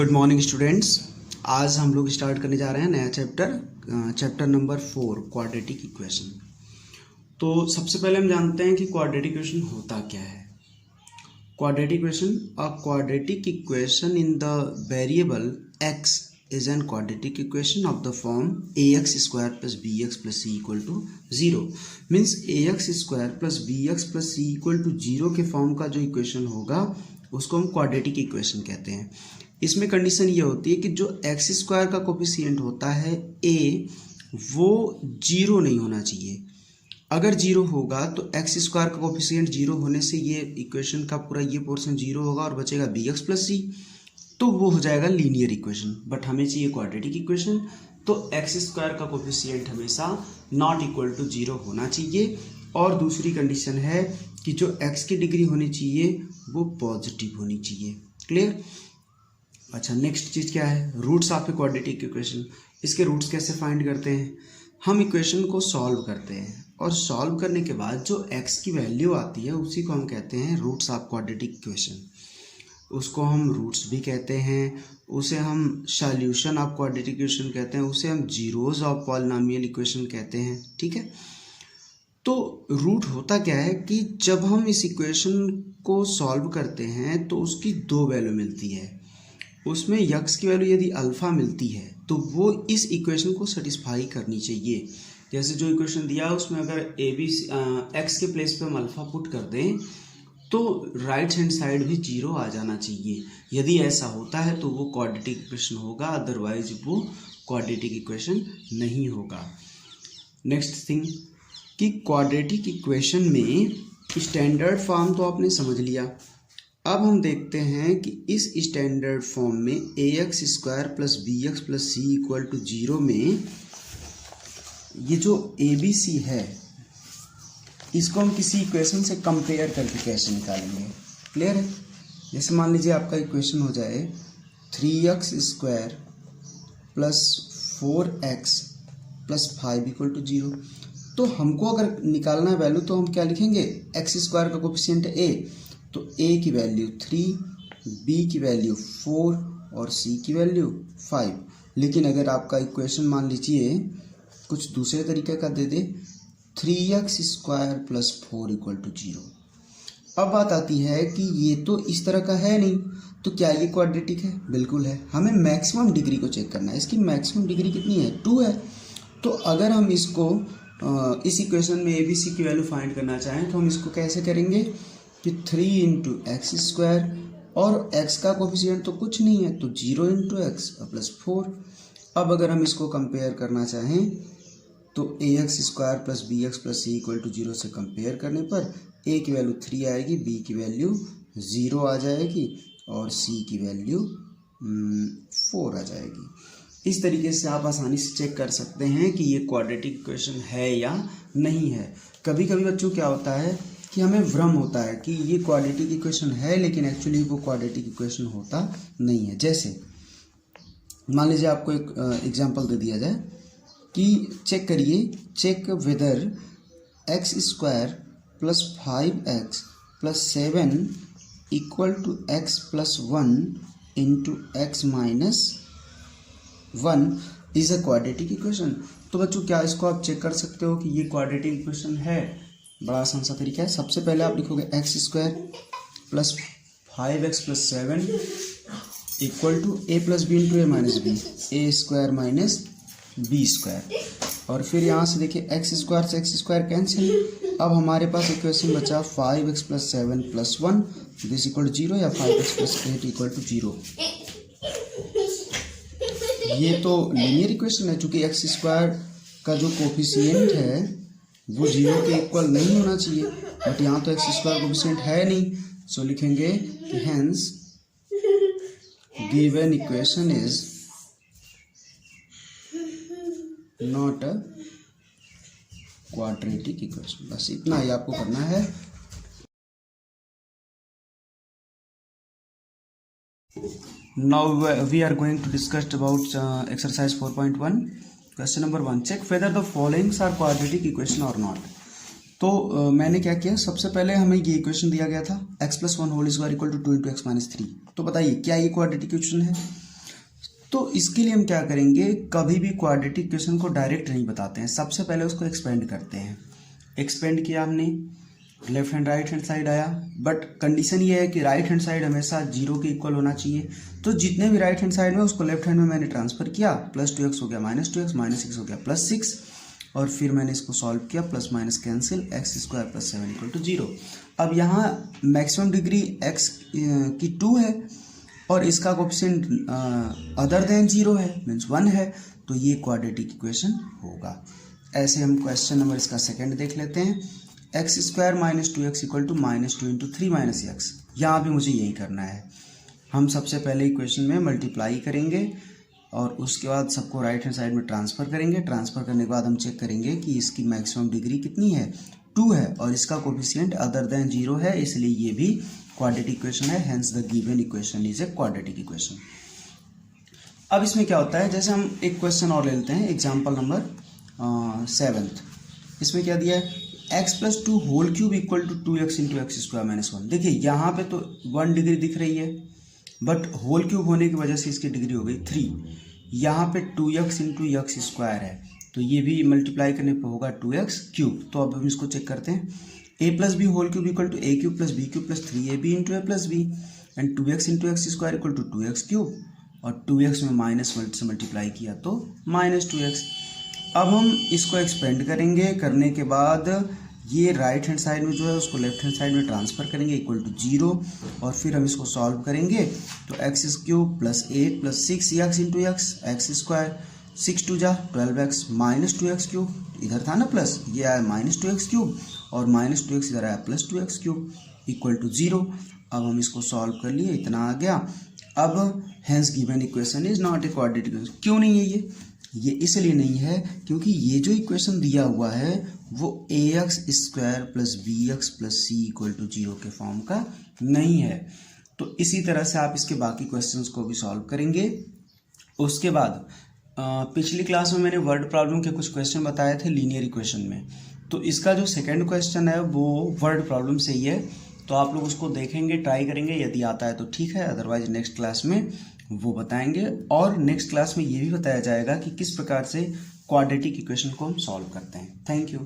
Good morning students. आज हम लोग स्टार्ट करने जा रहे हैं नया चैप्टर नंबर 4 क्वाड्रेटिक इक्वेशन। तो सबसे पहले हम जानते हैं कि क्वाड्रेटिक इक्वेशन होता क्या है। Quadratic equation, a quadratic equation in the variable x is an quadratic equation of the form ax square plus bx plus c equal to 0 means ax square plus bx plus c equal to 0 के form का जो equation होगा उसको हम quadratic equation कहते हैं। इसमें condition ये होती है कि जो एक्स स्क्वायर का कोफिशिएंट होता है a वो जीरो नहीं होना चाहिए। अगर जीरो होगा तो एक्स स्क्वायर का कोफिशिएंट जीरो होने से ये इक्वेशन का पूरा ये पोर्शन जीरो होगा और बचेगा बी एक्स प्लस सी, तो वो हो जाएगा लीनियर इक्वेशन। बट हमें चाहिए क्वाड्रेटिक इक्वेशन, तो एक्स स्क्वायर का कोफिशिएंट हमेशा नॉट इक्वल टू जीरो होना चाहिए। और दूसरी कंडीशन है कि जो एक्स की डिग्री होनी चाहिए वो पॉजिटिव होनी चाहिए। क्लियर? अच्छा, नेक्स्ट चीज़ क्या है? Roots of a quadratic equation. इसके रूट्स कैसे फाइंड करते हैं? हम इक्वेशन को सॉल्व करते हैं और सॉल्व करने के बाद जो एक्स की वैल्यू आती है उसी को हम कहते हैं रूट्स ऑफ क्वाड्रेटिक इक्वेशन। उसको हम रूट्स भी कहते हैं, उसे हम सॉल्यूशन ऑफ क्वाड्रेटिक इक्वेशन कहते हैं, उसे हम जीरोज ऑफ पॉलिनोमियल इक्वेशन कहते हैं। ठीक है, तो रूट होता क्या है कि जब हम इस इक्वेशन को सॉल्व करते हैं तो उसकी दो वैल्यू मिलती है। उसमें यक्स की वैल्यू यदि अल्फ़ा मिलती है तो वो इस इक्वेशन को सेटिस्फाई करनी चाहिए। जैसे जो इक्वेशन दिया है उसमें अगर ए बी एक्स के प्लेस पे हम अल्फ़ा पुट कर दें तो राइट हैंड साइड भी जीरो आ जाना चाहिए। यदि ऐसा होता है तो वो क्वाड्रेटिक इक्वेशन होगा, अदरवाइज वो क्वाड्रेटिक इक्वेशन नहीं होगा। नेक्स्ट थिंग कि क्वाड्रेटिक इक्वेशन में स्टैंडर्ड फॉर्म तो आपने समझ लिया। अब हम देखते हैं कि इस स्टैंडर्ड फॉर्म में A X square plus B X plus C equal to zero में ये जो ए बी सी है इसको हम किसी इक्वेशन से कंपेयर करके कैसे निकालेंगे। क्लियर है? जैसे मान लीजिए आपका इक्वेशन हो जाए 3x square plus 4x plus 5 equal to 0। तो हमको अगर निकालना है वैल्यू तो हम क्या लिखेंगे? एक्स स्क्वायर का कोफिशिएंट है a, तो a की वैल्यू 3, b की वैल्यू 4 और c की वैल्यू 5। लेकिन अगर आपका इक्वेशन मान लीजिए कुछ दूसरे तरीके का दे दे 3x square plus 4 equal to 0। अब बात आती है कि ये तो इस तरह का है नहीं, तो क्या ये क्वाड्रेटिक है? बिल्कुल है। हमें मैक्सिमम डिग्री को चेक करना है। इसकी मैक्सिमम डिग्री कितनी है? 2 है। तो अगर हम इसको इस इक्वेशन में ए बी सी की वैल्यू फाइंड करना चाहें तो हम इसको कैसे करेंगे कि 3 इंटू एक्स स्क्वायर, और x का कोफिशिएंट तो कुछ नहीं है तो 0 इंटू एक्स प्लस 4। अब अगर हम इसको कंपेयर करना चाहें तो A X square plus B X plus C equal to 0 से कंपेयर करने पर a की वैल्यू 3 आएगी, b की वैल्यू 0 आ जाएगी और c की वैल्यू 4 आ जाएगी। इस तरीके से आप आसानी से चेक कर सकते हैं कि ये क्वाड्रेटिक इक्वेशन है या नहीं है। कभी कभी बच्चों क्या होता है कि हमें भ्रम होता है कि ये क्वाड्रेटिक इक्वेशन है लेकिन एक्चुअली वो क्वाड्रेटिक इक्वेशन होता नहीं है। जैसे मान लीजिए आपको एक एग्जांपल दे दिया जाए कि चेक करिए, check whether x square plus 5x plus 7 equal to x plus 1 into x minus 1 is a quadratic equation. तो बच्चों क्या इसको आप चेक कर सकते हो कि ये क्वाड्रेटिक इक्वेशन है? बड़ा आसान सा तरीका है। सबसे पहले आप लिखोगे x square plus 5x plus 7 equal to a plus b into a minus b, a square minus b square. और फिर यहाँ से देखिए एक्स स्क्वायर से एक्स स्क्वायर कैंसिल। अब हमारे पास इक्वेशन बचा 5x plus 7 plus 1 this equal to 0 या 5x प्लस 8 इक्वल टू 0। ये तो लीनियर इक्वेशन है। चूंकि एक्स स्क्वायर का जो कोफिशिएंट है वो 0 के इक्वल नहीं होना चाहिए, बट यहाँ तो एक्स स्क्वायर कोफिशिएंट है नहीं, सो लिखेंगे कि hence given equation is not a quadratic equation. बस इतना ही आपको करना है। Now we are going to discuss about exercise 4.1। Question number 1, check whether the followings are quadratic equation और नॉट। तो मैंने क्या किया, सबसे पहले हमें ये इक्वेशन दिया गया था x plus 1 whole square equal to 2 into x minus 3। तो बताइए क्या ये क्वाड्रेटिक इक्वेशन है? तो इसके लिए हम क्या करेंगे, कभी भी क्वाड्रेटिक इक्वेशन को डायरेक्ट नहीं बताते हैं, सबसे पहले उसको एक्सपेंड करते हैं। एक्सपेंड किया हमने, left hand right hand side आया, बट कंडीशन ये है कि राइट हैंड साइड हमेशा 0 के इक्वल होना चाहिए। तो जितने भी राइट हैंड साइड में उसको लेफ्ट हैंड में मैंने ट्रांसफर किया, +2x हो गया -2x, -6 हो गया +6, और फिर मैंने इसको सॉल्व किया, प्लस माइनस कैंसिल, x² + 7 = 0। अब यहाँ मैक्सिमम डिग्री x की 2 है और इसका कोएफिशिएंट अदर देन 0 है, मीन्स 1 है, तो ये क्वाड्रेटिक इक्वेशन होगा। ऐसे हम क्वेश्चन नंबर इसका सेकंड देख लेते हैं। x² - 2x = -2 × 3 - x। यहाँ भी मुझे यही करना है। हम सबसे पहले इक्वेशन में मल्टीप्लाई करेंगे और उसके बाद सबको राइट हैंड साइड में ट्रांसफ़र करेंगे। ट्रांसफ़र करने के बाद हम चेक करेंगे कि इसकी मैक्सिमम डिग्री कितनी है, 2 है, और इसका कोएफिशिएंट अदर देन 0 है, इसलिए ये भी क्वाड्रेटिक इक्वेशन है। Hence the given equation is a quadratic equation. अब इसमें क्या होता है, जैसे हम एक क्वेश्चन और ले लेते हैं, एग्जाम्पल नंबर 7th। इसमें क्या दिया है, x + 2 whole cube = 2x × x² - 1। देखिए यहाँ पे तो 1 डिग्री दिख रही है, बट होल क्यूब होने की वजह से इसकी डिग्री हो गई 3। यहाँ पे 2x × x² है, तो ये भी मल्टीप्लाई करने पर होगा 2x³। तो अब हम इसको चेक करते हैं, a + b whole cube = a³ + b³ + 3ab × a + b, and 2x × x² = 2x³, और 2x में माइनस से मल्टीप्लाई किया तो -2x। अब हम इसको एक्सपेंड करेंगे, करने के बाद ये राइट हैंड साइड में जो है उसको लेफ्ट हैंड साइड में ट्रांसफ़र करेंगे = 0, और फिर हम इसको सॉल्व करेंगे तो x³ + 8 + 6x × x² 6 × 2 = 12x -2x³, इधर था ना प्लस, ये आया -2x³ और -2x इधर आया +2x³ = 0। अब हम इसको सॉल्व कर लिए, इतना आ गया। अब hence given equation is not a quadratic equation. क्यों नहीं है ये इसलिए नहीं है क्योंकि ये जो इक्वेशन दिया हुआ है वो ax² + bx + c = 0 के फॉर्म का नहीं है। तो इसी तरह से आप इसके बाकी क्वेश्चंस को भी सॉल्व करेंगे। उसके बाद पिछली क्लास में मैंने वर्ड प्रॉब्लम के कुछ क्वेश्चन बताए थे लीनियर इक्वेशन में, तो इसका जो सेकंड क्वेश्चन है वो वर्ड प्रॉब्लम से ही है। तो आप लोग उसको देखेंगे, ट्राई करेंगे, यदि आता है तो ठीक है, अदरवाइज नेक्स्ट क्लास में वो बताएंगे। और नेक्स्ट क्लास में ये भी बताया जाएगा कि किस प्रकार से क्वाड्रेटिक इक्वेशन को हम सॉल्व करते हैं। Thank you.